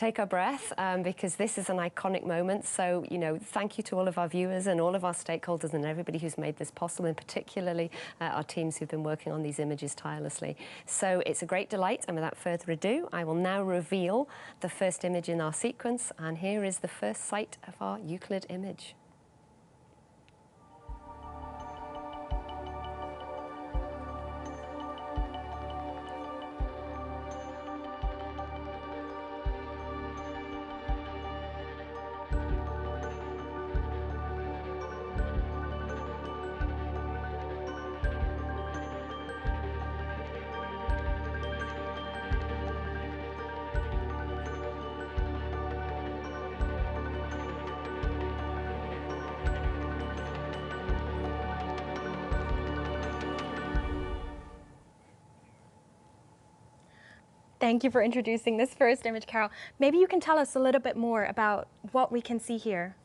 take our breath because this is an iconic moment. So, thank you to all of our viewers and all of our stakeholders and everybody who's made this possible, and particularly our teams who've been working on these images tirelessly. So it's a great delight, and without further ado, I will now reveal the first image in our sequence, and here is the first sight of our Euclid image. Thank you for introducing this first image, Carol. Maybe you can tell us a little bit more about what we can see here.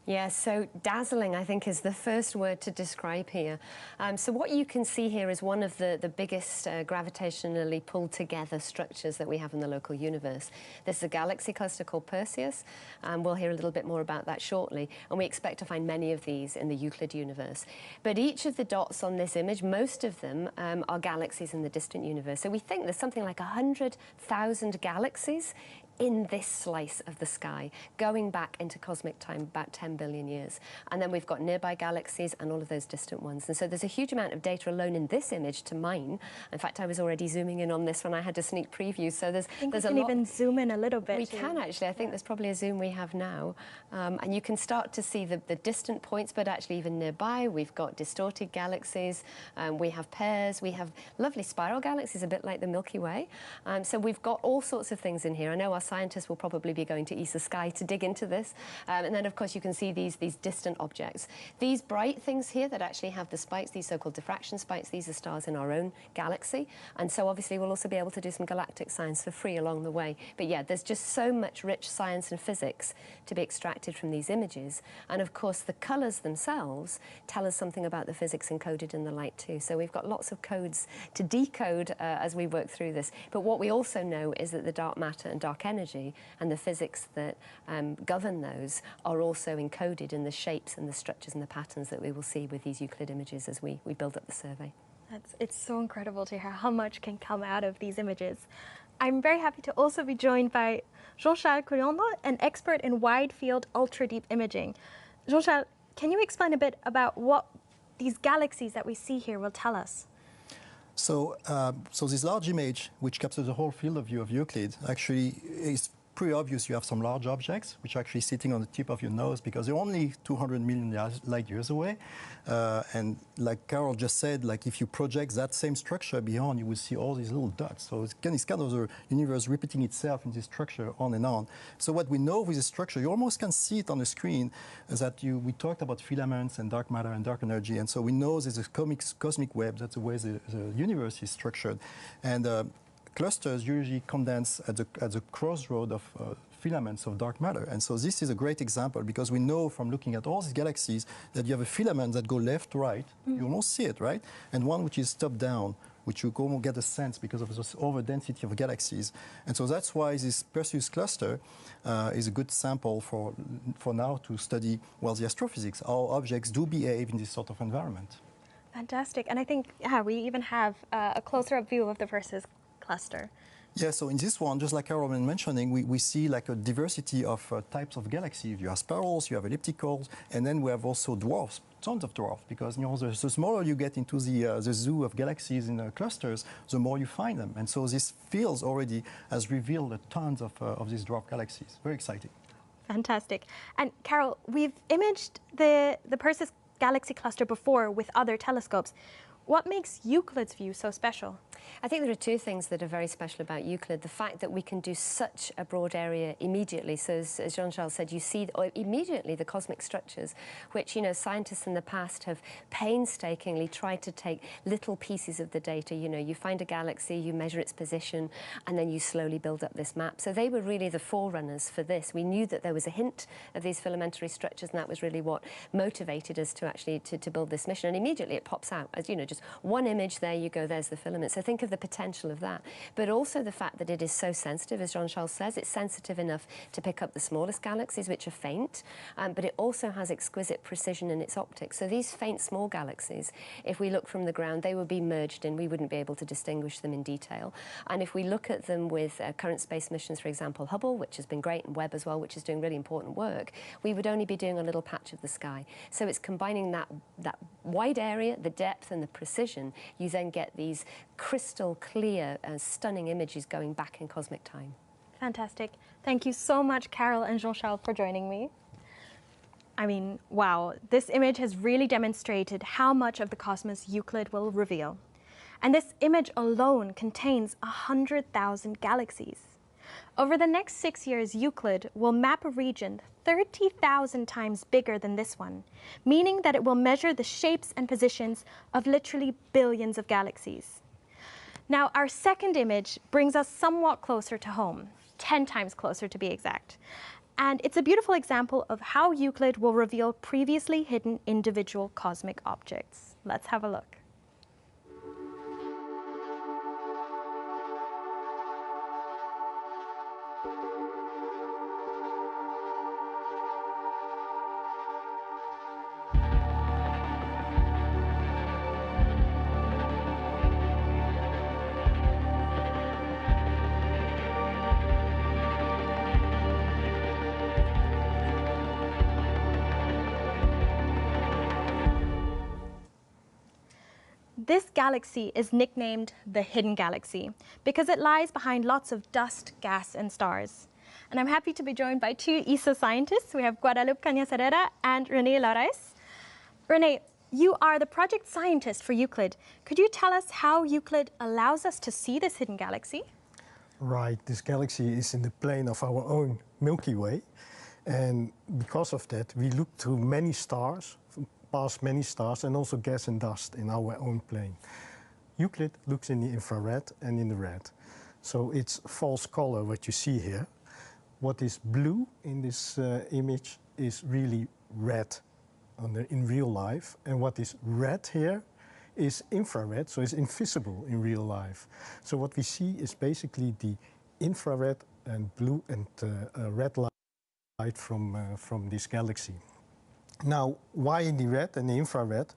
Yeah, so dazzling, I think, is the first word to describe here. So what you can see here is one of the biggest gravitationally pulled together structures that we have in the local universe. This is a galaxy cluster called Perseus, and we'll hear a little bit more about that shortly. And we expect to find many of these in the Euclid universe. But each of the dots on this image, most of them are galaxies in the distant universe. So we think there's something like 100,000 galaxies in this slice of the sky, going back into cosmic time about 10 billion years. And then we've got nearby galaxies and all of those distant ones. And so there's a huge amount of data alone in this image to mine. In fact, I was already zooming in on this when I had a sneak preview. So there's a lot. We can even zoom in a little bit. We can actually. I think there's probably a zoom we have now. And you can start to see the distant points, but actually even nearby, we've got distorted galaxies. We have pairs. We have lovely spiral galaxies, a bit like the Milky Way. So we've got all sorts of things in here. I know our scientists will probably be going to ESA Sky to dig into this. And then, of course, you can see these distant objects. These bright things here that actually have the spikes, these so-called diffraction spikes, these are stars in our own galaxy. And so, obviously, we'll also be able to do some galactic science for free along the way. But, yeah, there's just so much rich science and physics to be extracted from these images. And, of course, the colours themselves tell us something about the physics encoded in the light, too. So we've got lots of codes to decode as we work through this. But what we also know is that the dark matter and dark energy and the physics that govern those are also encoded in the shapes and the structures and the patterns that we will see with these Euclid images as we build up the survey. It's so incredible to hear how much can come out of these images. I'm very happy to also be joined by Jean-Charles Coulondre, an expert in wide-field ultra-deep imaging. Jean-Charles, can you explain a bit about what these galaxies that we see here will tell us? So this large image, which captures the whole field of view of Euclid, actually is pretty obvious. You have some large objects which are actually sitting on the tip of your nose because they're only 200 million light years away. And like Carol just said, like if you project that same structure beyond, you will see all these little dots. So it's kind of the universe repeating itself in this structure on and on. So what we know with this structure, you almost can see it on the screen, is that we talked about filaments and dark matter and dark energy. And so we know there's a cosmic web. That's the way the universe is structured. And clusters usually condense at the crossroad of filaments of dark matter. And so this is a great example because we know from looking at all these galaxies that you have a filament that go left to right. You almost see it, right? And one which is top down, which you almost get a sense because of this overdensity of galaxies. And so that's why this Perseus cluster is a good sample for now to study, well, the astrophysics, how objects do behave in this sort of environment. Fantastic. And I think we even have a closer-up view of the Perseus cluster. Yeah, so in this one, just like Carol was mentioning, we see like a diversity of types of galaxies. You have spirals, you have ellipticals, and then we have also dwarfs, tons of dwarfs, because the smaller you get into the zoo of galaxies in clusters, the more you find them. And so this field already has revealed tons of these dwarf galaxies. Very exciting. Fantastic. And Carol, we've imaged the Perseus galaxy cluster before with other telescopes. What makes Euclid's view so special? I think there are two things that are very special about Euclid. The fact that we can do such a broad area immediately. So as Jean-Charles said, you see immediately the cosmic structures, which, scientists in the past have painstakingly tried to take little pieces of the data. You find a galaxy, you measure its position, and then you slowly build up this map. So they were really the forerunners for this. We knew that there was a hint of these filamentary structures, and that was really what motivated us to actually to build this mission. And immediately it pops out as, just one image, there you go, there's the filament. So things think of the potential of that. But also the fact that it is so sensitive, as Jean-Charles says, it's sensitive enough to pick up the smallest galaxies, which are faint, but it also has exquisite precision in its optics. So these faint small galaxies, if we look from the ground, they would be merged in. We wouldn't be able to distinguish them in detail. And if we look at them with current space missions, for example, Hubble, which has been great, and Webb as well, which is doing really important work, we would only be doing a little patch of the sky. So it's combining that wide area, the depth and the precision. You then get these crystal clear, stunning images going back in cosmic time. Fantastic. Thank you so much, Carol and Jean-Charles, for joining me. I mean, wow, this image has really demonstrated how much of the cosmos Euclid will reveal. And this image alone contains 100,000 galaxies. Over the next 6 years, Euclid will map a region 30,000 times bigger than this one, meaning that it will measure the shapes and positions of literally billions of galaxies. Now, our second image brings us somewhat closer to home, 10 times closer to be exact. And it's a beautiful example of how Euclid will reveal previously hidden individual cosmic objects. Let's have a look. This galaxy is nicknamed the Hidden Galaxy because it lies behind lots of dust, gas, and stars. And I'm happy to be joined by two ESA scientists. We have Guadalupe Cañas-Herrera and René Larais. René, you are the project scientist for Euclid. Could you tell us how Euclid allows us to see this hidden galaxy? Right, this galaxy is in the plane of our own Milky Way. And because of that, we look through many stars, past many stars, and also gas and dust in our own plane. Euclid looks in the infrared and in the red. So it's false color, what you see here. What is blue in this image is really red in real life. And what is red here is infrared, so it's invisible in real life. So what we see is basically the infrared and blue and red light from this galaxy. Now, why in the red and the infrared?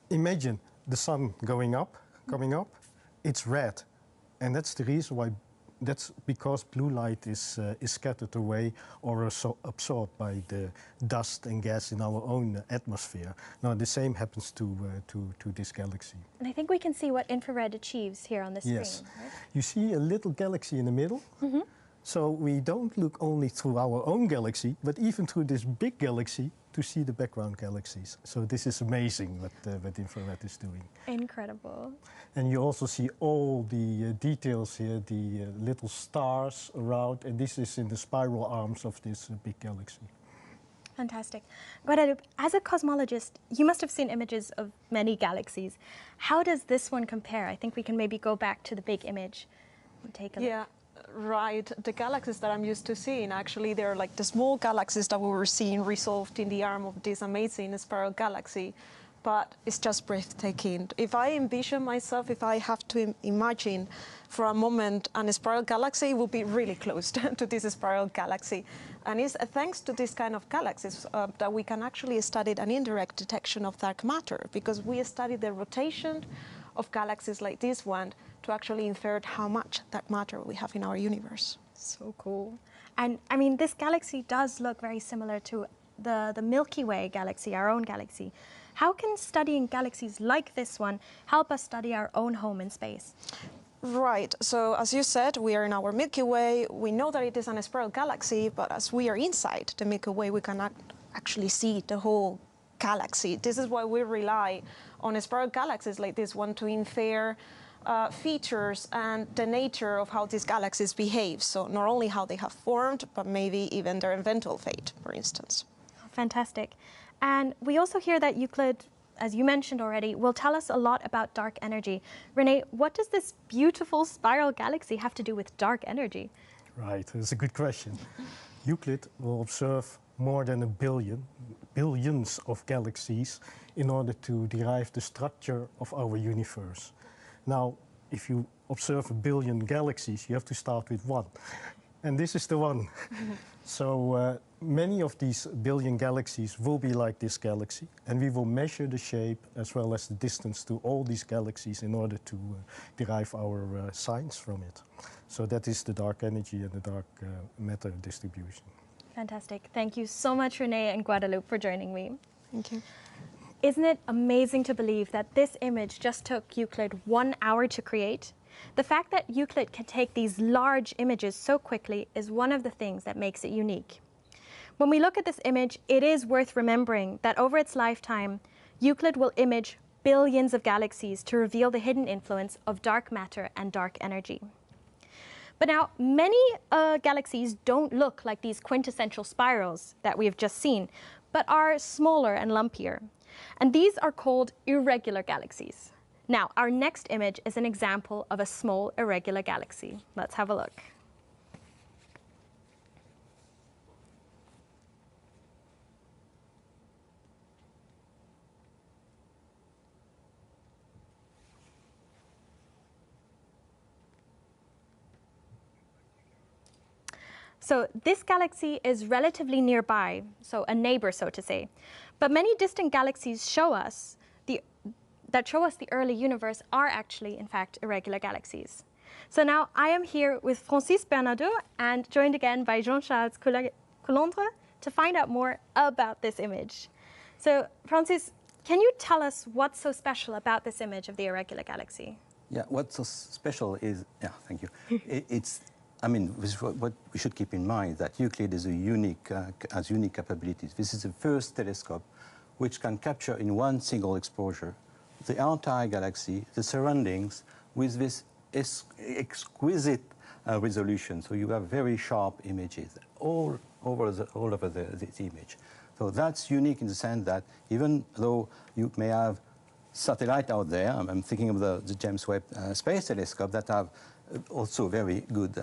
Imagine the sun coming up, it's red. And that's the reason why, that's because blue light is scattered away or absorbed by the dust and gas in our own atmosphere. Now, the same happens to this galaxy. And I think we can see what infrared achieves here on the screen. Yes. Right? You see a little galaxy in the middle. Mm-hmm. So we don't look only through our own galaxy, but even through this big galaxy to see the background galaxies. So this is amazing what infrared is doing. Incredible. And you also see all the details here, the little stars around, and this is in the spiral arms of this big galaxy. Fantastic. Guadalupe, as a cosmologist, you must have seen images of many galaxies. How does this one compare? I think we can maybe go back to the big image and take a look. Yeah. Right, the galaxies that I'm used to seeing, actually, they're like the small galaxies that we were seeing resolved in the arm of this amazing spiral galaxy, but it's just breathtaking. If I envision myself, if I have to imagine for a moment a spiral galaxy, it will be really close to this spiral galaxy. And it's thanks to this kind of galaxies that we can actually study an indirect detection of dark matter, because we study the rotation of galaxies like this one to actually infer how much dark matter we have in our universe. So cool. And I mean, this galaxy does look very similar to the Milky Way galaxy, our own galaxy. How can studying galaxies like this one help us study our own home in space? Right, so as you said, we are in our Milky Way. We know that it is a spiral galaxy, but as we are inside the Milky Way, we can actually see the whole galaxy. This is why we rely on spiral galaxies like this one to infer features and the nature of how these galaxies behave. So not only how they have formed, but maybe even their eventual fate, for instance. Fantastic. And we also hear that Euclid, as you mentioned already, will tell us a lot about dark energy. René, what does this beautiful spiral galaxy have to do with dark energy? Right, that's a good question. Euclid will observe more than billions of galaxies in order to derive the structure of our universe. Now, if you observe 1 billion galaxies, you have to start with one. And this is the one. So many of these billion galaxies will be like this galaxy, and we will measure the shape as well as the distance to all these galaxies in order to derive our science from it. So that is the dark energy and the dark matter distribution. Fantastic. Thank you so much, Renee and Guadalupe, for joining me. Thank you. Isn't it amazing to believe that this image just took Euclid 1 hour to create? The fact that Euclid can take these large images so quickly is one of the things that makes it unique. When we look at this image, it is worth remembering that over its lifetime, Euclid will image billions of galaxies to reveal the hidden influence of dark matter and dark energy. But now, many galaxies don't look like these quintessential spirals that we have just seen, but are smaller and lumpier. And these are called irregular galaxies. Now, our next image is an example of a small irregular galaxy. Let's have a look. So this galaxy is relatively nearby, so a neighbor, so to say. But many distant galaxies that show us the early universe are actually, in fact, irregular galaxies. So now I am here with Francis Bernardeau and joined again by Jean-Charles Coulondre to find out more about this image. So Francis, can you tell us what's so special about this image of the irregular galaxy? Yeah, what's so special is, thank you. What we should keep in mind that Euclid is has unique capabilities. This is the first telescope which can capture in one single exposure the entire galaxy, the surroundings, with this exquisite resolution. So you have very sharp images all over the image. So that's unique in the sense that even though you may have satellite out there, I'm thinking of the James Webb Space Telescope that have also very good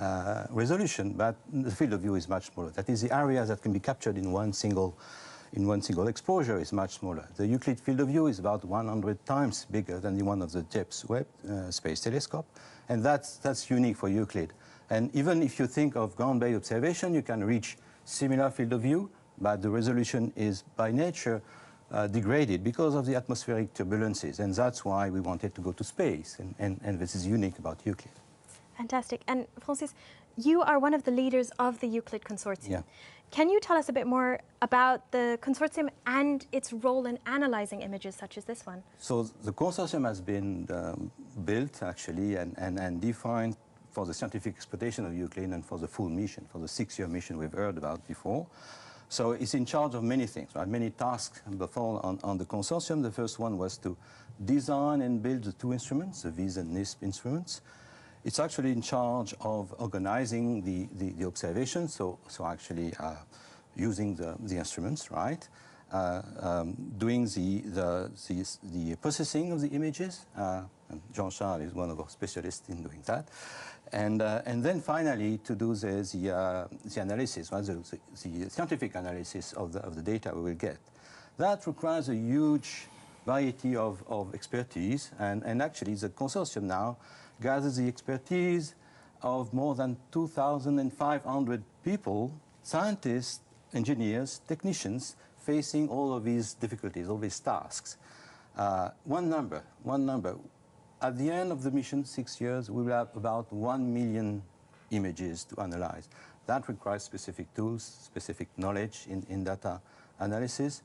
resolution, but the field of view is much smaller. That is, the areas that can be captured in one single exposure is much smaller. The Euclid field of view is about 100 times bigger than the one of the James Webb Space Telescope, and that's unique for Euclid. And even if you think of ground-based observation, you can reach similar field of view, but the resolution is by nature degraded because of the atmospheric turbulences, and that's why we wanted to go to space, and this is unique about Euclid. Fantastic. And Francis, you are one of the leaders of the Euclid Consortium. Yeah. Can you tell us a bit more about the consortium and its role in analyzing images such as this one? So the consortium has been built, actually, and defined for the scientific exploitation of Euclid and for the full mission, for the 6-year mission we've heard about before. So it's in charge of many things, right? Many tasks before on the consortium. The first one was to design and build the 2 instruments, the VIS and NISP instruments. It's actually in charge of organizing the observations, so actually using the instruments, right? Doing the processing of the images. And Jean-Charles is one of our specialists in doing that. And then finally to do the analysis, right? the scientific analysis of the data we will get. That requires a huge variety of expertise, and actually the consortium now gathers the expertise of more than 2,500 people, scientists, engineers, technicians, facing all of these difficulties, all these tasks. One number. At the end of the mission, 6 years, we will have about 1 million images to analyze. That requires specific tools, specific knowledge in data analysis.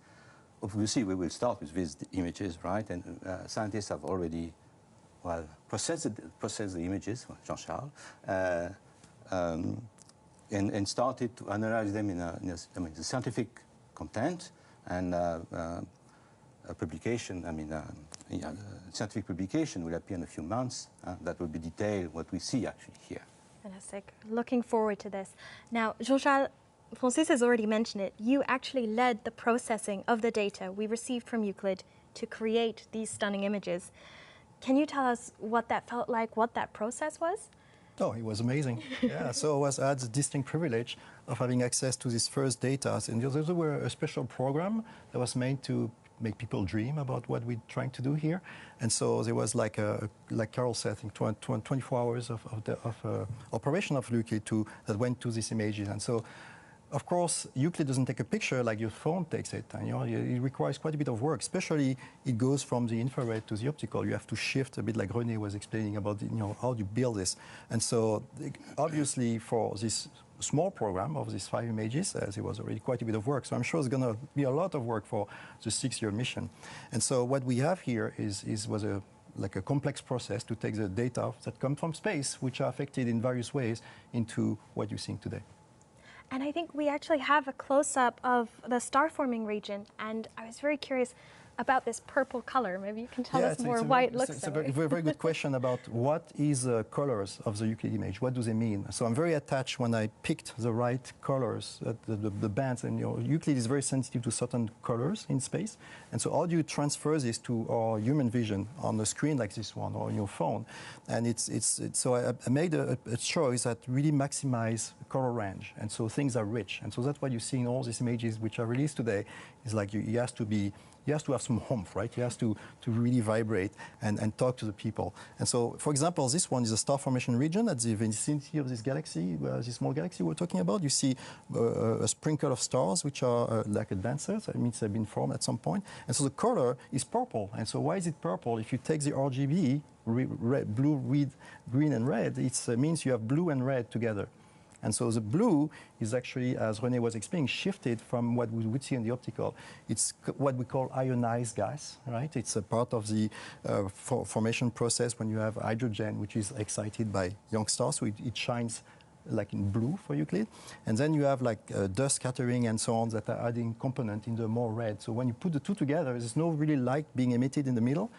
Obviously, we will start with these images, right? And scientists have already process the images, Jean-Charles, and started to analyze them in the scientific content and a publication. Scientific publication will appear in a few months. That will be detailed what we see actually here. Fantastic. Looking forward to this. Now, Jean-Charles, Francis has already mentioned it. You actually led the processing of the data we received from Euclid to create these stunning images. Can you tell us what that felt like, what that process was? Oh, it was amazing. Yeah, so I had the distinct privilege of having access to these first data. And there were a special program that was made to make people dream about what we're trying to do here. And so there was like Carol said, I think 24 hours of operation of Euclid that went to these images. And so, of course, Euclid doesn't take a picture like your phone takes it. And, it requires quite a bit of work, especially it goes from the infrared to the optical. You have to shift a bit like René was explaining about, how do you build this. And so, obviously, for this small program of these 5 images, there was already quite a bit of work. So I'm sure it's going to be a lot of work for the 6-year mission. And so what we have here was a complex process to take the data that come from space, which are affected in various ways, into what you're seeing today. And I think we actually have a close-up of the star-forming region, and I was very curious about this purple color. Maybe you can tell us more why it looks so. It's a very good question about what is the colors of the Euclid image. What do they mean? So I'm very attached when I picked the right colors, the bands, and Euclid is very sensitive to certain colors in space. And so how do you transfer this to our human vision on a screen like this one or on your phone? And so I made a choice that really maximize color range. And so things are rich. And so that's what you see in all these images which are released today. Is like he has to have some oomph, right? He has to really vibrate and talk to the people. And so, for example, this one is a star formation region at the vicinity of this galaxy, this small galaxy we're talking about. You see a sprinkle of stars, which are like advancers. That means they've been formed at some point. And so the color is purple. And so why is it purple? If you take the RGB, red, blue, red, green, and red, it means you have blue and red together. And so the blue is actually, as René was explaining, shifted from what we would see in the optical. It's what we call ionized gas, right? It's a part of the formation process when you have hydrogen, which is excited by young stars, so it shines like in blue for Euclid. And then you have like dust scattering and so on that are adding component in the more red. So when you put the two together, there's no really light being emitted in the middle.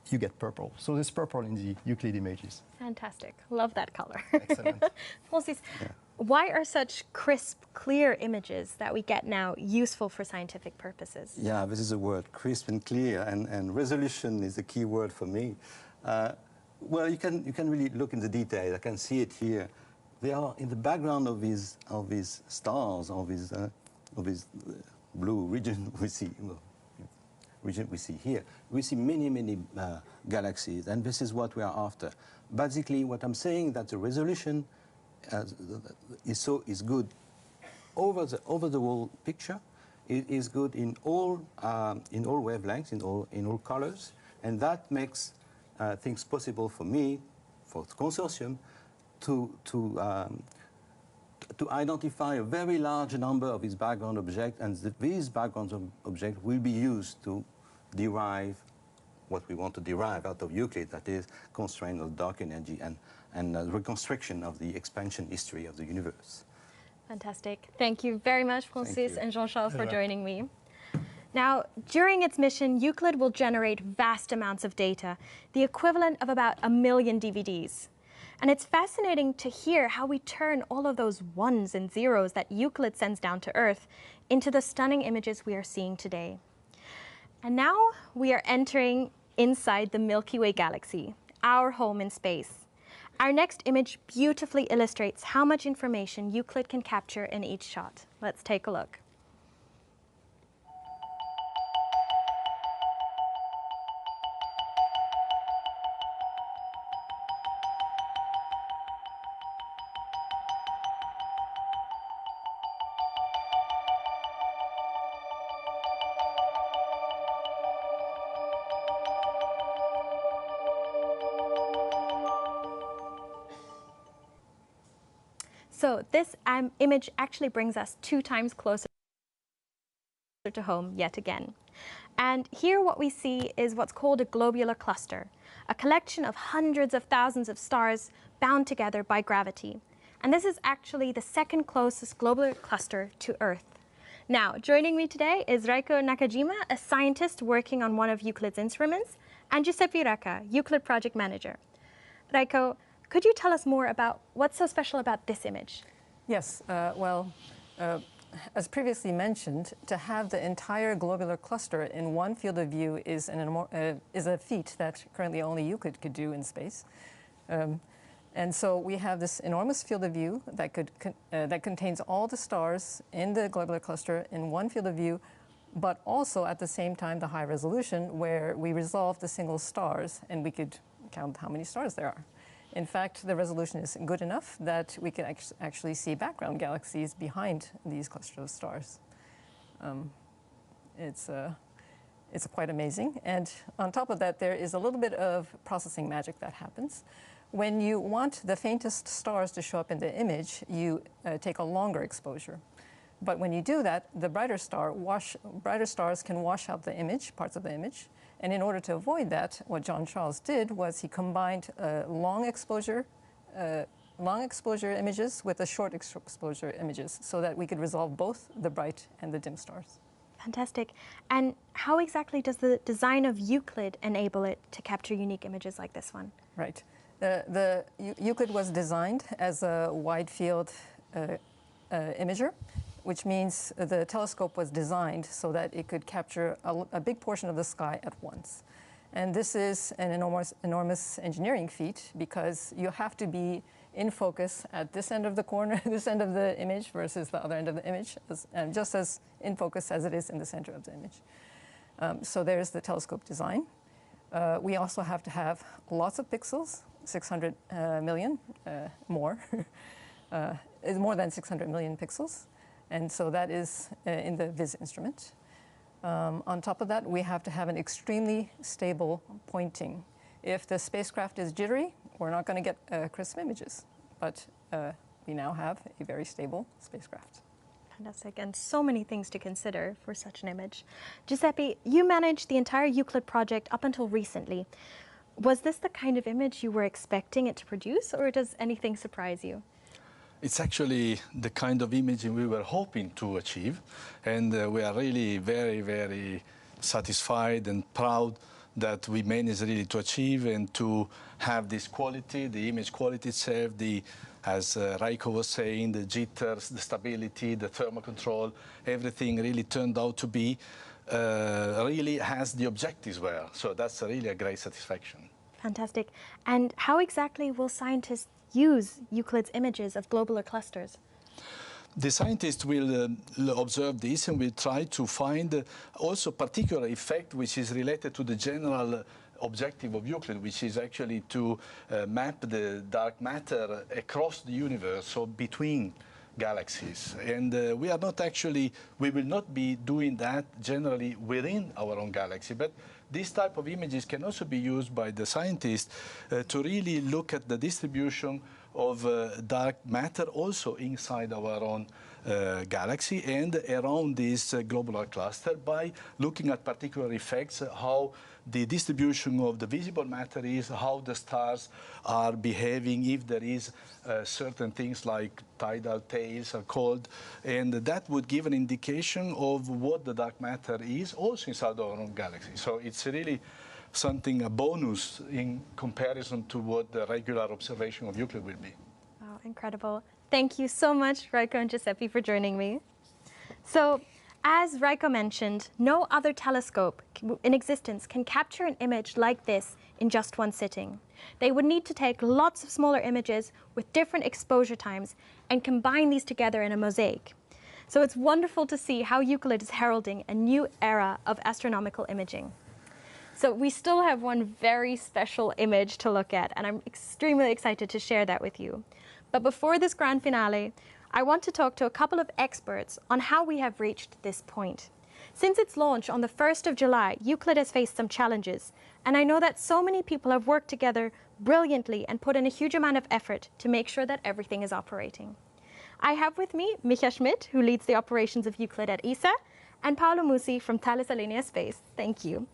You get purple. So there's purple in the Euclid images. Fantastic. Love that color. Excellent. Francis, why are such crisp, clear images that we get now useful for scientific purposes? Yeah, this is a word, crisp and clear, and resolution is a key word for me. Well, you can really look in the detail. I can see it here. They are in the background of these stars, of this blue region we see. Region we see here. We see many galaxies, and this is what we are after. Basically, what I'm saying that the resolution is good over the whole picture. It is good in all wavelengths, in all colors, and that makes things possible for me, for the consortium, to identify a very large number of these background objects, and these background objects will be used to derive what we want to derive out of Euclid, that is constraint of dark energy and reconstruction of the expansion history of the universe. Fantastic. Thank you very much, Francis and Jean-Charles, for joining me. Now, during its mission, Euclid will generate vast amounts of data, the equivalent of about 1 million DVDs. And it's fascinating to hear how we turn all of those ones and zeros that Euclid sends down to Earth into the stunning images we are seeing today. And now we are entering inside the Milky Way galaxy, our home in space. Our next image beautifully illustrates how much information Euclid can capture in each shot. Let's take a look. So this image actually brings us 2 times closer to home yet again. And here what we see is what's called a globular cluster, a collection of hundreds of thousands of stars bound together by gravity. And this is actually the second closest globular cluster to Earth. Now, joining me today is Reiko Nakajima, a scientist working on one of Euclid's instruments, and Giuseppe Racca, Euclid project manager. Reiko, could you tell us more about what's so special about this image? Yes, as previously mentioned, to have the entire globular cluster in one field of view is a feat that currently only Euclid could do in space. And so we have this enormous field of view that contains all the stars in the globular cluster in one field of view but also at the same time the high resolution where we resolve the single stars and we could count how many stars there are. In fact, the resolution is good enough that we can actually see background galaxies behind these clusters of stars. It's quite amazing. And on top of that, there is a little bit of processing magic that happens. When you want the faintest stars to show up in the image, you take a longer exposure. But when you do that, the brighter stars can wash out the image, parts of the image. And in order to avoid that, what Jean-Charles did was he combined long exposure images with the short exposure images so that we could resolve both the bright and the dim stars. Fantastic. And how exactly does the design of Euclid enable it to capture unique images like this one? Right. Euclid was designed as a wide field imager, which means the telescope was designed so that it could capture a big portion of the sky at once. And this is an enormous engineering feat because you have to be in focus at this end of the corner, this end of the image versus the other end of the image, and just as in focus as it is in the center of the image. So there's the telescope design. We also have to have lots of pixels, 600 million more, more than 600 million pixels. And so that is in the VIS instrument. On top of that, we have to have an extremely stable pointing. If the spacecraft is jittery, we're not going to get crisp images. But we now have a very stable spacecraft. Fantastic, and so many things to consider for such an image. Giuseppe, you managed the entire Euclid project up until recently. Was this the kind of image you were expecting it to produce, or does anything surprise you? It's actually the kind of image we were hoping to achieve, and we are really very, very satisfied and proud that we managed really to achieve and to have this quality, the image quality itself, as Raiko was saying, the jitters, the stability, the thermal control, everything really turned out to be really has the objectives were. So that's really a great satisfaction. Fantastic. And how exactly will scientists use Euclid's images of globular clusters? The scientists will observe this and will try to find also particular effect which is related to the general objective of Euclid, which is actually to map the dark matter across the universe, so between galaxies. And we will not be doing that generally within our own galaxy, but this type of images can also be used by the scientists to really look at the distribution of dark matter also inside our own galaxy and around this globular cluster by looking at particular effects, how the distribution of the visible matter is, how the stars are behaving, if there is certain things like tidal tails are called, and that would give an indication of what the dark matter is also inside our own galaxy. So it's really something, a bonus in comparison to what the regular observation of Euclid will be. Wow, incredible. Thank you so much, Raiko and Giuseppe, for joining me. So, as Raiko mentioned, no other telescope in existence can capture an image like this in just one sitting. They would need to take lots of smaller images with different exposure times and combine these together in a mosaic. So it's wonderful to see how Euclid is heralding a new era of astronomical imaging. So we still have one very special image to look at, and I'm extremely excited to share that with you. But before this grand finale, I want to talk to a couple of experts on how we have reached this point. Since its launch on the 1st of July, Euclid has faced some challenges, and I know that so many people have worked together brilliantly and put in a huge amount of effort to make sure that everything is operating. I have with me Micha Schmidt, who leads the operations of Euclid at ESA, and Paolo Musi from Thales Alenia Space. Thank you.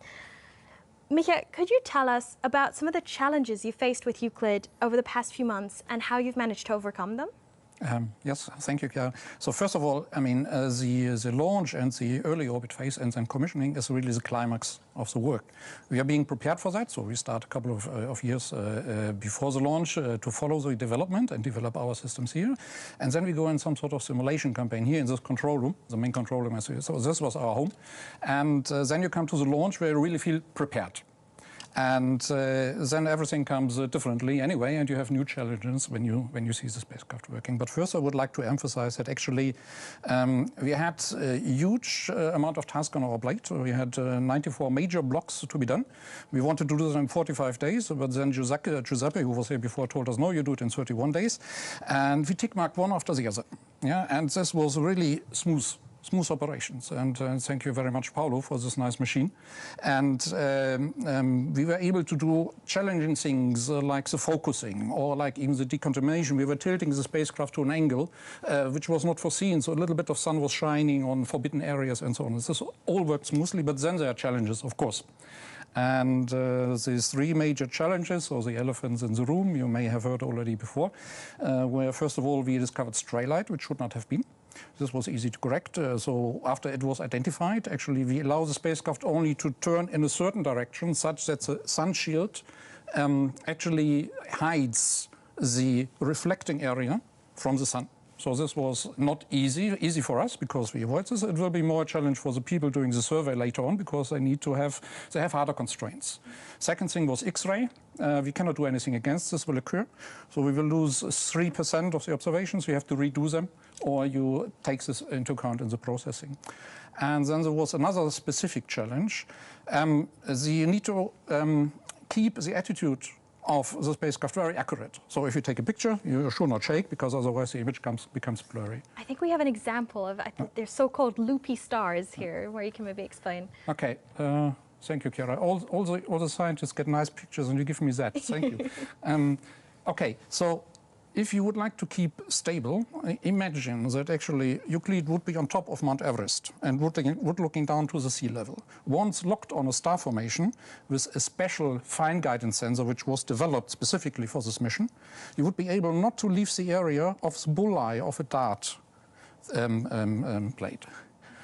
Micha, could you tell us about some of the challenges you faced with Euclid over the past few months and how you've managed to overcome them? Yes, thank you, Carol. So first of all, I mean, the launch and the early orbit phase and then commissioning is really the climax of the work. We are being prepared for that, so we start a couple of years before the launch to follow the development and develop our systems here. And then we go in some sort of simulation campaign here in this control room, the main control room. So this was our home. And then you come to the launch where you really feel prepared. And then everything comes differently anyway, and you have new challenges when you see the spacecraft working. But first, I would like to emphasize that actually we had a huge amount of tasks on our plate. We had 94 major blocks to be done. We wanted to do them in 45 days, but then Giuseppe, who was here before, told us, no, you do it in 31 days. And we tick-marked one after the other. Yeah, and this was really smooth operations. And thank you very much, Paolo, for this nice machine. And we were able to do challenging things like the focusing or like even the decontamination. We were tilting the spacecraft to an angle which was not foreseen. So a little bit of sun was shining on forbidden areas and so on. This all worked smoothly, but then there are challenges, of course. And these three major challenges, or the elephants in the room, you may have heard already before, where first of all we discovered stray light, which should not have been. This was easy to correct. So after it was identified, actually we allow the spacecraft only to turn in a certain direction such that the sun shield actually hides the reflecting area from the sun. So this was not easy for us because we avoid this. It will be more a challenge for the people doing the survey later on because they have harder constraints. Second thing was X-ray. We cannot do anything against this will occur. So we will lose 3% of the observations. We have to redo them or you take this into account in the processing. And then there was another specific challenge. You need to keep the attitude of the spacecraft very accurate. So if you take a picture, you should not shake because otherwise the image becomes blurry. I think we have an example of, I think they're so-called loopy stars here, where you can maybe explain. Okay, thank you, Kira. All the scientists get nice pictures and you give me that, thank you. Okay, so if you would like to keep stable, imagine that actually Euclid would be on top of Mount Everest and would looking down to the sea level. Once locked on a star formation with a special fine guidance sensor which was developed specifically for this mission, you would be able not to leave the area of the bullseye of a dart plate.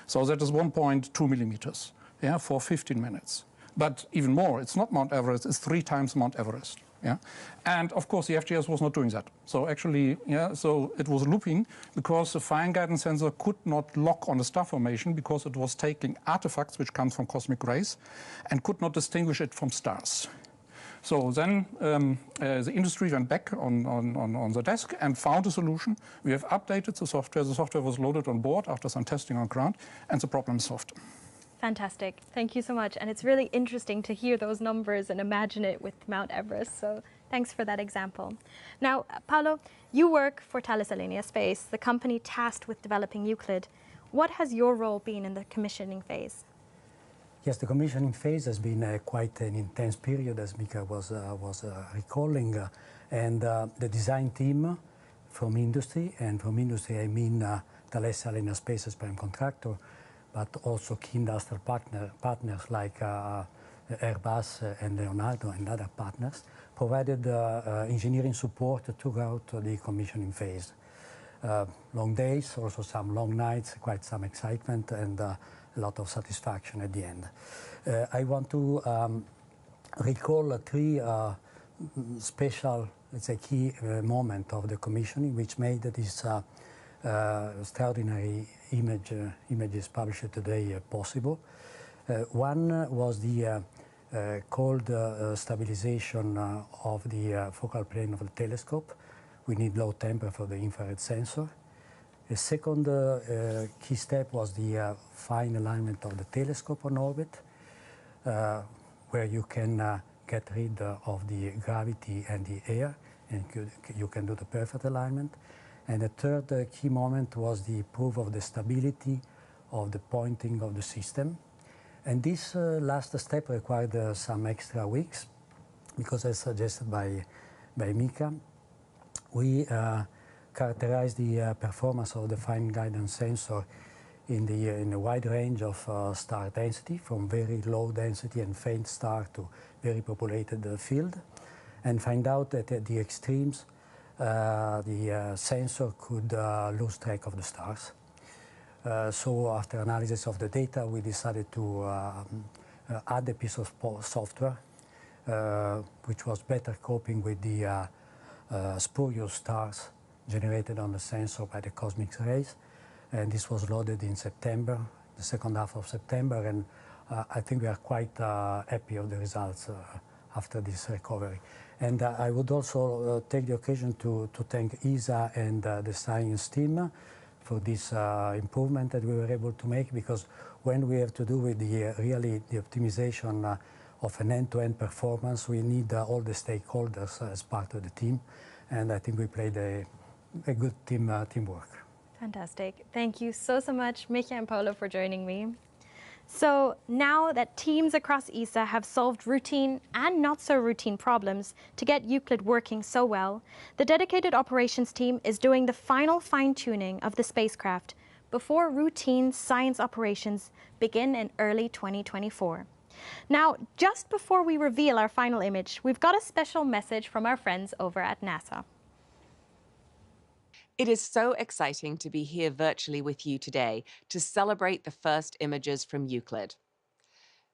So that is 1.2 millimeters, yeah, for 15 minutes. But even more, it's not Mount Everest, it's 3 times Mount Everest. Yeah, and of course the FGS was not doing that. So actually, yeah, so it was looping because the fine guidance sensor could not lock on the star formation because it was taking artifacts which come from cosmic rays and could not distinguish it from stars. So then the industry went back on the desk and found a solution. We have updated the software. The software was loaded on board after some testing on ground, and the problem is solved. Fantastic. Thank you so much. And it's really interesting to hear those numbers and imagine it with Mount Everest. So thanks for that example. Now, Paolo, you work for Thales Alenia Space, the company tasked with developing Euclid. What has your role been in the commissioning phase? Yes, the commissioning phase has been quite an intense period, as Mika was recalling. And the design team from industry, and from industry I mean Thales Alenia Space as prime contractor, but also key industrial partners like Airbus and Leonardo and other partners, provided engineering support throughout the commissioning phase. Long days, also some long nights, quite some excitement, and a lot of satisfaction at the end. I want to recall 3 special, let's say, key moments of the commissioning, which made this extraordinary images published today possible. One was the cold stabilization of the focal plane of the telescope. We need low temperature for the infrared sensor. A second key step was the fine alignment of the telescope on orbit, where you can get rid of the gravity and the air, and you can do the perfect alignment. And the third key moment was the proof of the stability of the pointing of the system. And this last step required some extra weeks, because as suggested by Mika, we characterized the performance of the fine guidance sensor in a wide range of star density, from very low density and faint star to very populated field, and find out that at the extremes, the sensor could lose track of the stars. So after analysis of the data, we decided to add a piece of software which was better coping with the spurious stars generated on the sensor by the cosmic rays. And this was loaded in September, the second half of September, and I think we are quite happy of the results after this recovery. And I would also take the occasion to thank ESA and the science team for this improvement that we were able to make, because when we have to do with the optimization of an end-to-end performance, we need all the stakeholders as part of the team, and I think we played a good teamwork. Fantastic. Thank you so much, Micha and Paolo, for joining me. So now that teams across ESA have solved routine and not so routine problems to get Euclid working so well, the dedicated operations team is doing the final fine-tuning of the spacecraft before routine science operations begin in early 2024. Now, just before we reveal our final image, we've got a special message from our friends over at NASA. It is so exciting to be here virtually with you today to celebrate the first images from Euclid.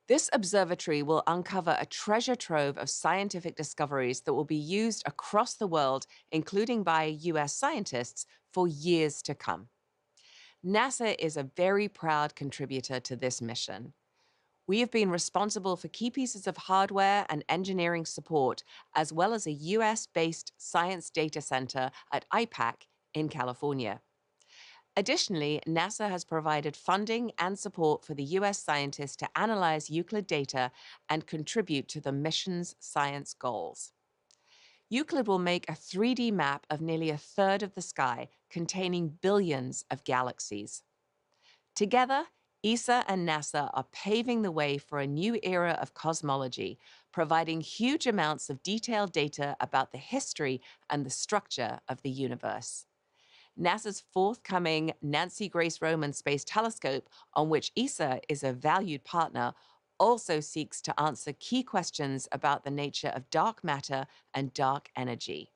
This observatory will uncover a treasure trove of scientific discoveries that will be used across the world, including by US scientists, for years to come. NASA is a very proud contributor to this mission. We have been responsible for key pieces of hardware and engineering support, as well as a US-based science data center at IPAC in California. Additionally, NASA has provided funding and support for the US scientists to analyze Euclid data and contribute to the mission's science goals. Euclid will make a 3D map of nearly a third of the sky, containing billions of galaxies. Together, ESA and NASA are paving the way for a new era of cosmology, providing huge amounts of detailed data about the history and the structure of the universe. NASA's forthcoming Nancy Grace Roman Space Telescope, on which ESA is a valued partner, also seeks to answer key questions about the nature of dark matter and dark energy.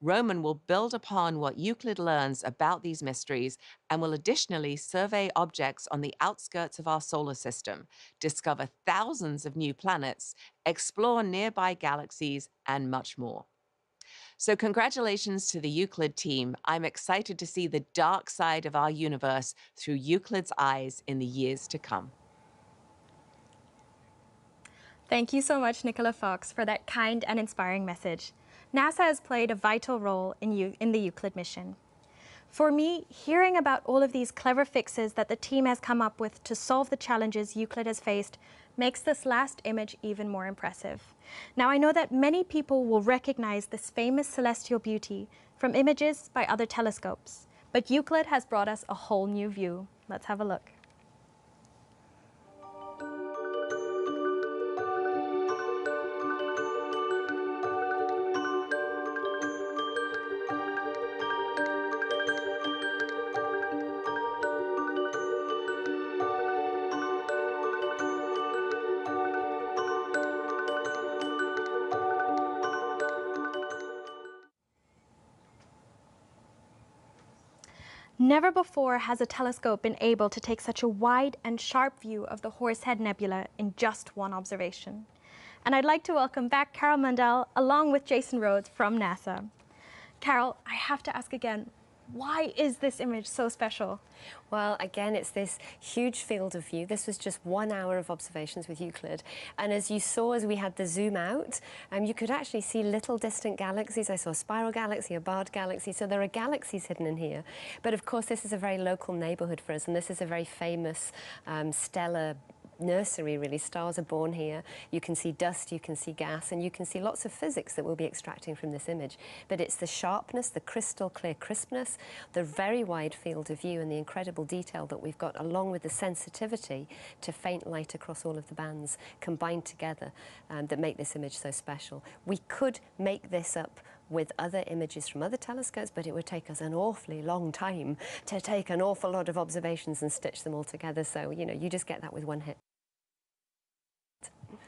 Roman will build upon what Euclid learns about these mysteries and will additionally survey objects on the outskirts of our solar system, discover thousands of new planets, explore nearby galaxies, and much more. So congratulations to the Euclid team. I'm excited to see the dark side of our universe through Euclid's eyes in the years to come. Thank you so much, Nicola Fox, for that kind and inspiring message. NASA has played a vital role in the Euclid mission. For me, hearing about all of these clever fixes that the team has come up with to solve the challenges Euclid has faced makes this last image even more impressive. Now, I know that many people will recognize this famous celestial beauty from images by other telescopes, but Euclid has brought us a whole new view. Let's have a look. Never before has a telescope been able to take such a wide and sharp view of the Horsehead Nebula in just one observation. And I'd like to welcome back Carol Mundell along with Jason Rhodes from NASA. Carol, I have to ask again, why is this image so special? Well, again, it's this huge field of view. This was just 1 hour of observations with Euclid. And as you saw, as we had the zoom out, you could actually see little distant galaxies. I saw a spiral galaxy, a barred galaxy. So there are galaxies hidden in here. But of course, this is a very local neighborhood for us. And this is a very famous stellar nursery, really. Stars are born here. You can see dust, you can see gas, and you can see lots of physics that we'll be extracting from this image. But it's the sharpness, the crystal clear crispness, the very wide field of view, and the incredible detail that we've got, along with the sensitivity to faint light across all of the bands combined together, that make this image so special. We could make this up with other images from other telescopes, but it would take us an awfully long time to take an awful lot of observations and stitch them all together. So, you know, you just get that with one hit.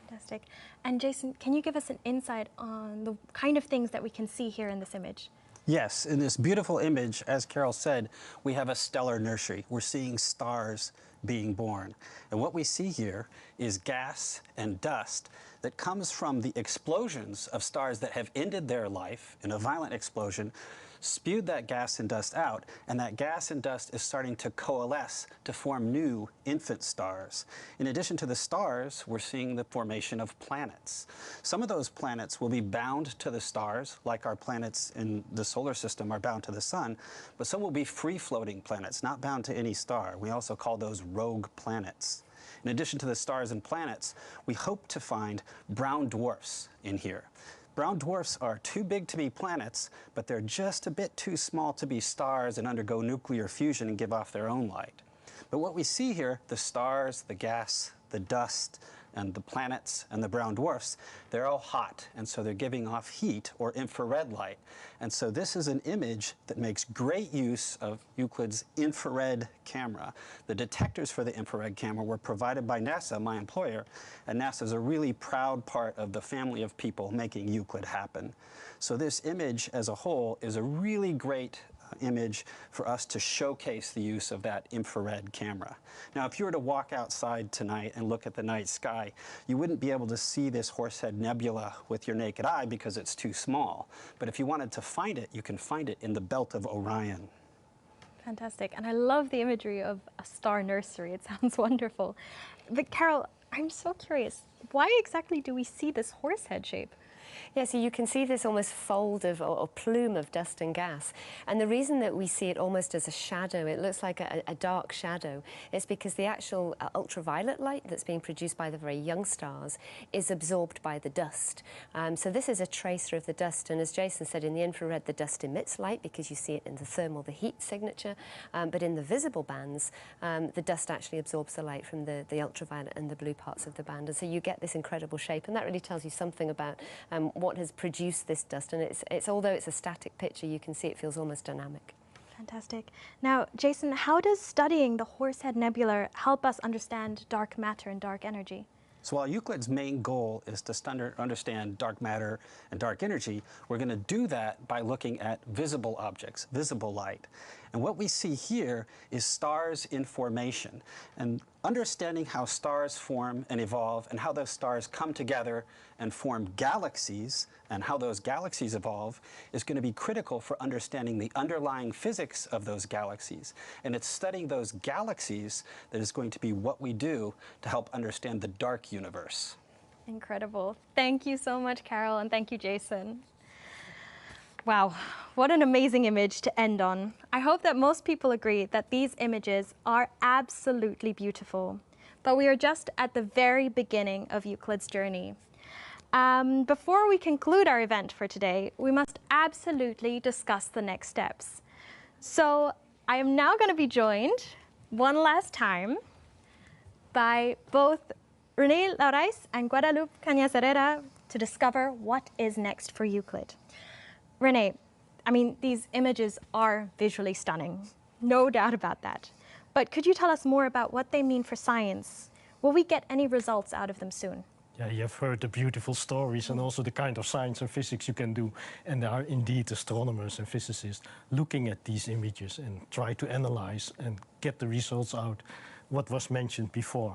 Fantastic. And Jason, can you give us an insight on the kind of things that we can see here in this image? Yes, in this beautiful image, as Carol said, we have a stellar nursery. We're seeing stars being born. And what we see here is gas and dust that comes from the explosions of stars that have ended their life in a violent explosion spewed that gas and dust out, and that gas and dust is starting to coalesce to form new infant stars. In addition to the stars, we're seeing the formation of planets. Some of those planets will be bound to the stars, like our planets in the solar system are bound to the sun, but some will be free-floating planets, not bound to any star. We also call those rogue planets. In addition to the stars and planets, we hope to find brown dwarfs in here. Brown dwarfs are too big to be planets, but they're just a bit too small to be stars and undergo nuclear fusion and give off their own light. But what we see here, the stars, the gas, the dust, and the planets and the brown dwarfs, they're all hot, and so they're giving off heat or infrared light. And so this is an image that makes great use of Euclid's infrared camera. The detectors for the infrared camera were provided by NASA, my employer, and NASA is a really proud part of the family of people making Euclid happen. So this image as a whole is a really great image for us to showcase the use of that infrared camera. Now, if you were to walk outside tonight and look at the night sky, you wouldn't be able to see this Horsehead Nebula with your naked eye because it's too small. But if you wanted to find it, you can find it in the belt of Orion. Fantastic. And I love the imagery of a star nursery. It sounds wonderful. But Carol, I'm so curious, why exactly do we see this horsehead shape? Yeah, so you can see this almost fold of or plume of dust and gas. And the reason that we see it almost as a shadow, it looks like a dark shadow, is because the actual ultraviolet light that's being produced by the very young stars is absorbed by the dust. So this is a tracer of the dust. And as Jason said, in the infrared, the dust emits light because you see it in the thermal, the heat signature. But in the visible bands, the dust actually absorbs the light from the ultraviolet and the blue parts of the band. And so you get this incredible shape. And that really tells you something about what has produced this dust, and it's although it's a static picture, you can see it feels almost dynamic. Fantastic. Now, Jason, how does studying the Horsehead Nebula help us understand dark matter and dark energy? So while Euclid's main goal is to understand dark matter and dark energy, we're going to do that by looking at visible objects, visible light. And what we see here is stars in formation. And understanding how stars form and evolve and how those stars come together and form galaxies and how those galaxies evolve is going to be critical for understanding the underlying physics of those galaxies. And it's studying those galaxies that is going to be what we do to help understand the dark universe. Incredible. Thank you so much, Carol, and thank you, Jason. Wow, what an amazing image to end on. I hope that most people agree that these images are absolutely beautiful. But we are just at the very beginning of Euclid's journey. Before we conclude our event for today, we must absolutely discuss the next steps. So I am now going to be joined one last time by both René Laurais and Guadalupe Cañas Herrera to discover what is next for Euclid. René, I mean, these images are visually stunning, no doubt about that. But could you tell us more about what they mean for science? Will we get any results out of them soon? Yeah, you have heard the beautiful stories and also the kind of science and physics you can do. And there are indeed astronomers and physicists looking at these images and try to analyze and get the results out, what was mentioned before.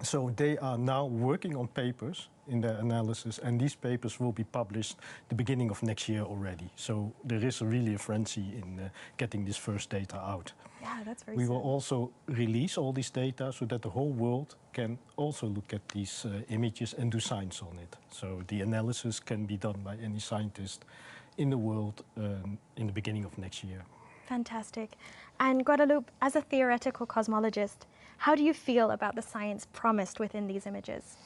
So they are now working on papers in their analysis, and these papers will be published the beginning of next year already. So there is really a frenzy in getting this first data out. Yeah, that's very We soon. will also release all this data so that the whole world can also look at these images and do science on it. So the analysis can be done by any scientist in the world in the beginning of next year. Fantastic. And Guadalupe, as a theoretical cosmologist, how do you feel about the science promised within these images?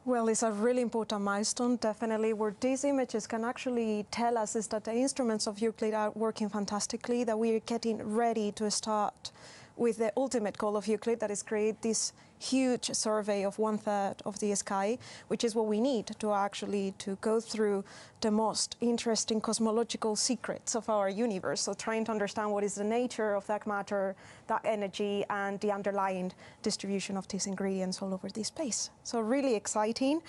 Well, it's a really important milestone, definitely. What these images can actually tell us is that the instruments of Euclid are working fantastically, that we're getting ready to start with the ultimate goal of Euclid, that is create this huge survey of 1/3 of the sky, which is what we need to actually to go through the most interesting cosmological secrets of our universe. So trying to understand what is the nature of that matter, that energy, and the underlying distribution of these ingredients all over this space. So really exciting,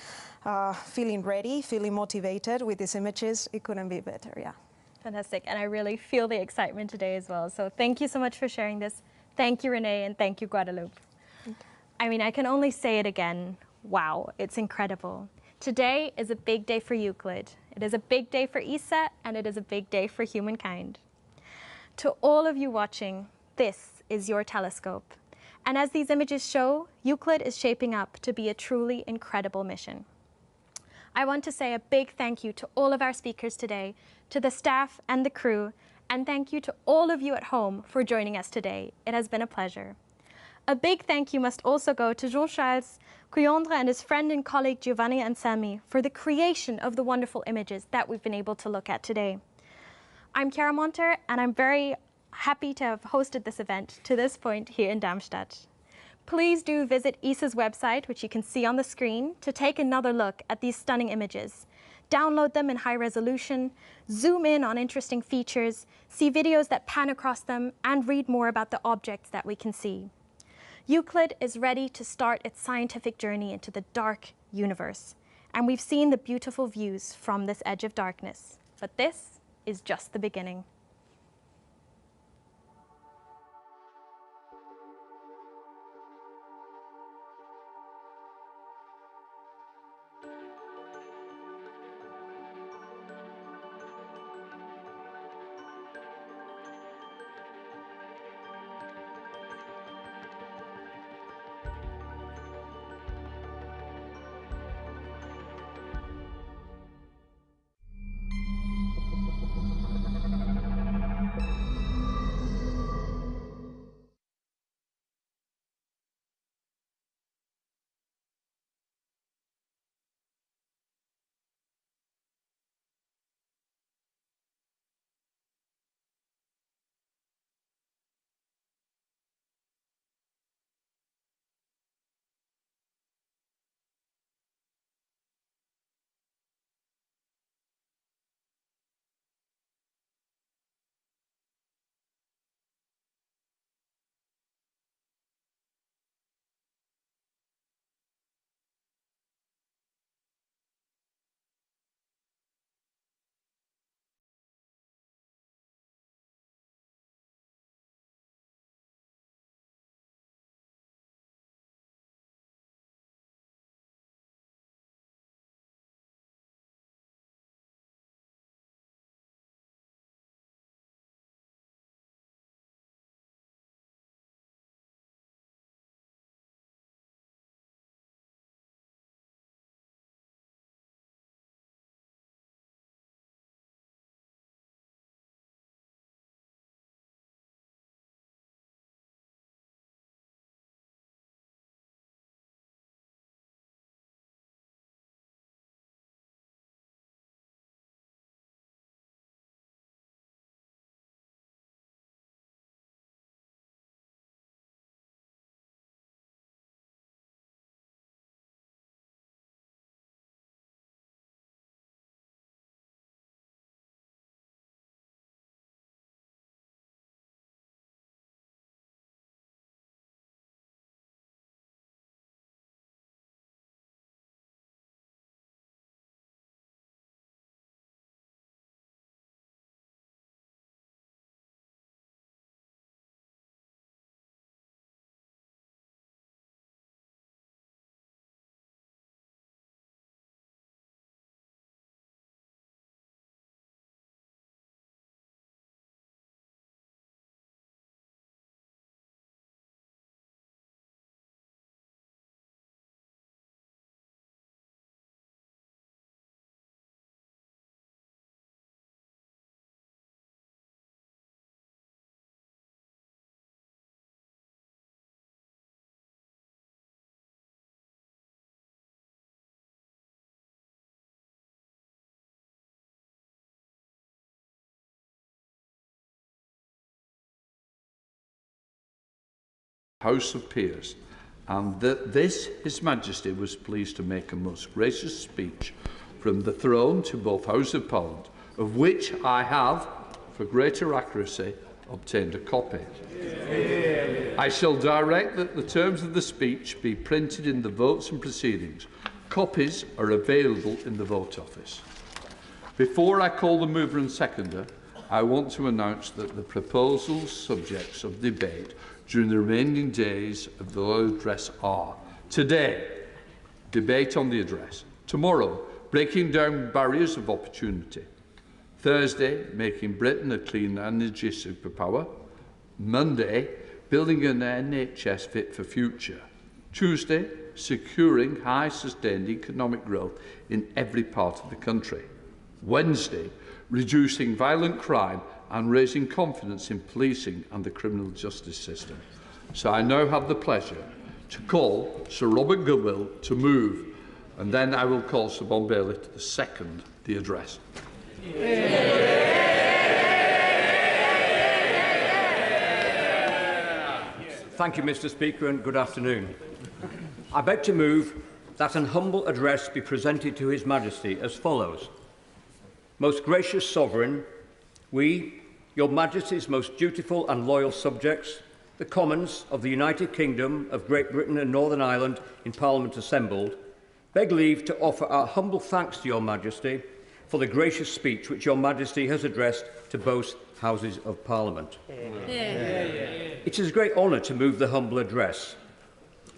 feeling ready, feeling motivated with these images. It couldn't be better, yeah. Fantastic. And I really feel the excitement today as well. So thank you so much for sharing this. Thank you, René, and thank you, Guadalupe. I mean, I can only say it again. Wow, it's incredible. Today is a big day for Euclid. It is a big day for ESA, and it is a big day for humankind. To all of you watching, this is your telescope. And as these images show, Euclid is shaping up to be a truly incredible mission. I want to say a big thank you to all of our speakers today, to the staff and the crew, and thank you to all of you at home for joining us today. It has been a pleasure. A big thank you must also go to Jean-Charles Coulondre and his friend and colleague Giovanni Anselmi for the creation of the wonderful images that we've been able to look at today. I'm Chiara Monter, and I'm very happy to have hosted this event to this point here in Darmstadt. Please do visit ESA's website, which you can see on the screen, to take another look at these stunning images. Download them in high resolution, zoom in on interesting features, see videos that pan across them, and read more about the objects that we can see. Euclid is ready to start its scientific journey into the dark universe, and we've seen the beautiful views from this edge of darkness. But this is just the beginning. House of Peers, and that His Majesty was pleased to make a most gracious speech from the throne to both House of Parliament, of which I have, for greater accuracy, obtained a copy. I shall direct that the terms of the speech be printed in the votes and proceedings. Copies are available in the vote office. Before I call the mover and seconder, I want to announce that the proposals subjects of debate during the remaining days of the Royal Address are: today, debate on the address; Tomorrow, breaking down barriers of opportunity. Thursday, making Britain a clean energy superpower. Monday, building an NHS fit for future. Tuesday, securing high sustained economic growth in every part of the country. Wednesday, reducing violent crime and raising confidence in policing and the criminal justice system. So I now have the pleasure to call Sir Robert Goodwill to move, and then I will call Sir Bon Bailey to second the address. Thank you, Mr. Speaker, and good afternoon. I beg to move that an humble address be presented to His Majesty as follows. Most gracious Sovereign, we, Your Majesty's most dutiful and loyal subjects, the Commons of the United Kingdom of Great Britain and Northern Ireland in Parliament assembled, beg leave to offer our humble thanks to Your Majesty for the gracious speech which Your Majesty has addressed to both Houses of Parliament. It is a great honour to move the humble address.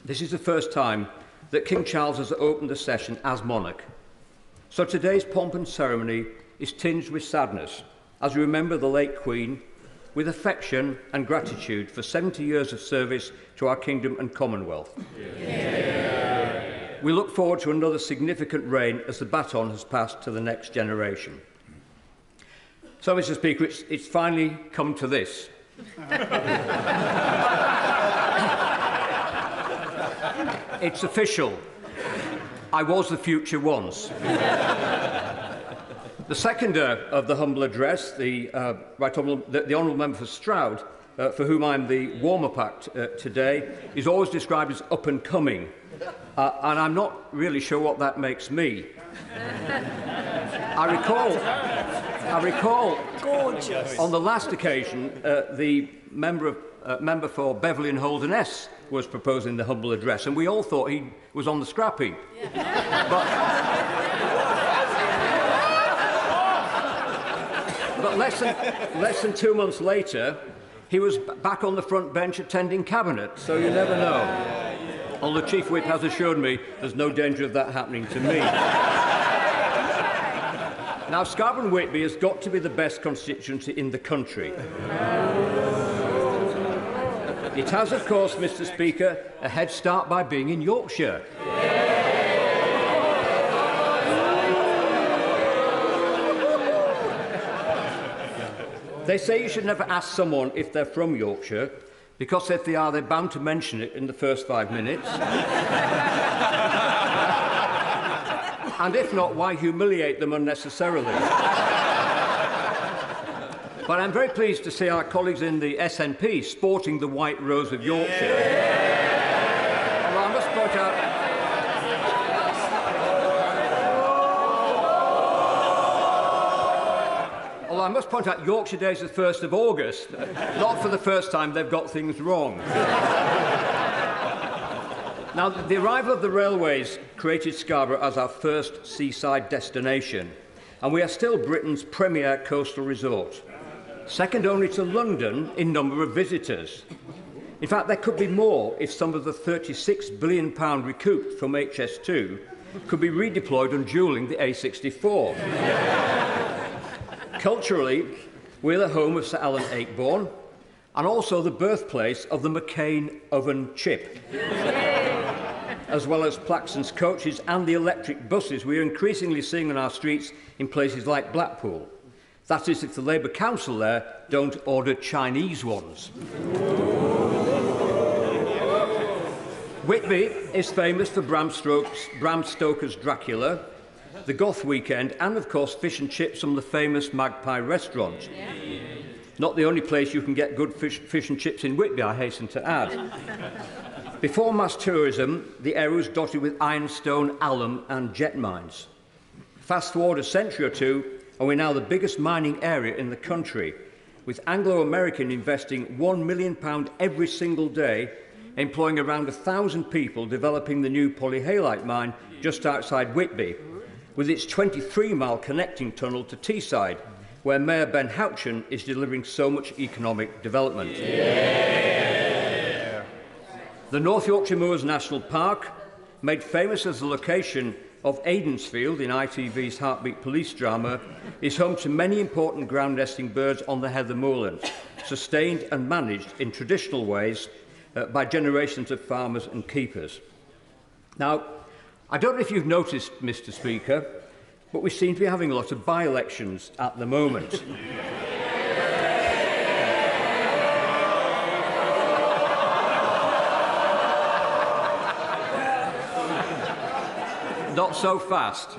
This is the first time that King Charles has opened the session as monarch. So today's pomp and ceremony is tinged with sadness as we remember the late Queen with affection and gratitude for 70 years of service to our kingdom and Commonwealth. We look forward to another significant reign as the baton has passed to the next generation. So, Mr. Speaker, it's finally come to this. It's official. I was the future once. The seconder of the humble address, the Honourable Member for Stroud, for whom I'm the warm-up act today, is always described as up and coming, and I'm not really sure what that makes me. I recall on the last occasion the member for Beverley and Holderness was proposing the humble address, and we all thought he was on the scrap heap. But less than 2 months later, he was back on the front bench attending Cabinet, so you never know. Although Chief Whip has assured me there's no danger of that happening to me. Now, Scarborough and Whitby has got to be the best constituency in the country. It has, of course, Mr. Speaker, a head start by being in Yorkshire. They say you should never ask someone if they're from Yorkshire, because if they are, they're bound to mention it in the first 5 minutes. And if not, why humiliate them unnecessarily? But I'm very pleased to see our colleagues in the SNP sporting the white rose of Yorkshire. Although I must point out... I must point out Yorkshire Day is the 1st of August. Not for the first time they've got things wrong. Now, the arrival of the railways created Scarborough as our first seaside destination, and we are still Britain's premier coastal resort, second only to London in number of visitors. In fact, there could be more if some of the £36 billion recouped from HS2 could be redeployed on duelling the A64. Culturally, we're the home of Sir Alan Ayckbourn and also the birthplace of the McCain oven chip. As well as Plaxton's coaches and the electric buses we are increasingly seeing on our streets in places like Blackpool. That is, if the Labour Council there don't order Chinese ones. Whitby is famous for Bram Stoker's Dracula, the Goth Weekend, and, of course, fish and chips from the famous Magpie restaurant. Not the only place you can get good fish and chips in Whitby, I hasten to add. Before mass tourism, the area was dotted with ironstone, alum and jet mines. Fast forward a century or two, and we're now the biggest mining area in the country, with Anglo-American investing £1 million every single day, employing around 1,000 people developing the new polyhalite mine just outside Whitby, with its 23-mile connecting tunnel to Teesside, where Mayor Ben Houchen is delivering so much economic development. Yeah. The North Yorkshire Moors National Park, made famous as the location of Aidensfield in ITV's Heartbeat police drama is home to many important ground nesting birds on the heather moorlands, sustained and managed in traditional ways by generations of farmers and keepers. Now, I don't know if you've noticed, Mr. Speaker, but we seem to be having a lot of by-elections at the moment. Not so fast.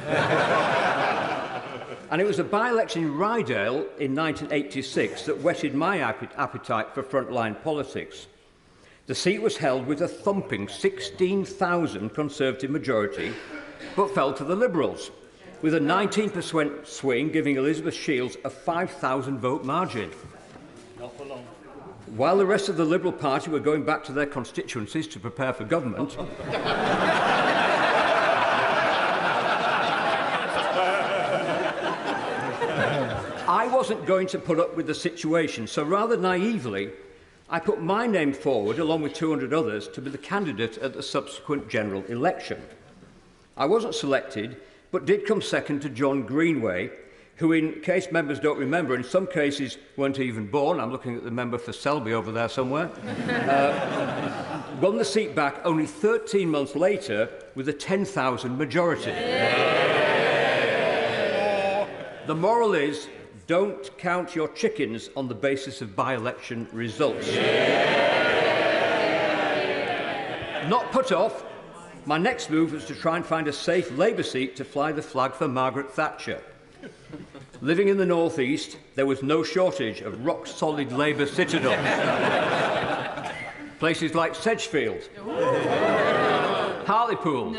And it was a by-election in Rydale in 1986 that whetted my appetite for frontline politics. The seat was held with a thumping 16,000 Conservative majority, but fell to the Liberals, with a 19% swing giving Elizabeth Shields a 5,000 vote margin. Not for long. While the rest of the Liberal Party were going back to their constituencies to prepare for government, I wasn't going to put up with the situation, so rather naively, I put my name forward, along with 200 others, to be the candidate at the subsequent general election. I wasn't selected, but did come second to John Greenway, who, in case members don't remember, in some cases weren't even born. I'm looking at the member for Selby over there somewhere. Won the seat back only 13 months later with a 10,000 majority. The moral is, don't count your chickens on the basis of by-election results. Not put off, my next move was to try and find a safe Labour seat to fly the flag for Margaret Thatcher. Living in the North East, there was no shortage of rock-solid Labour citadels. Places like Sedgefield, Hartlepool,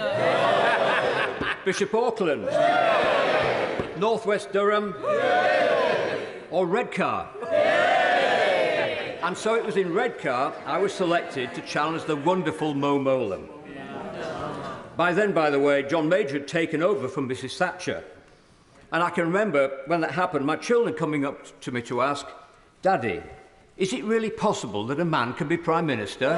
Bishop Auckland, North West Durham, or Redcar. And so it was in Redcar I was selected to challenge the wonderful Mo Mowlam. By then, by the way, John Major had taken over from Mrs Thatcher. And I can remember when that happened, my children coming up to me to ask, "Daddy, is it really possible that a man can be Prime Minister?"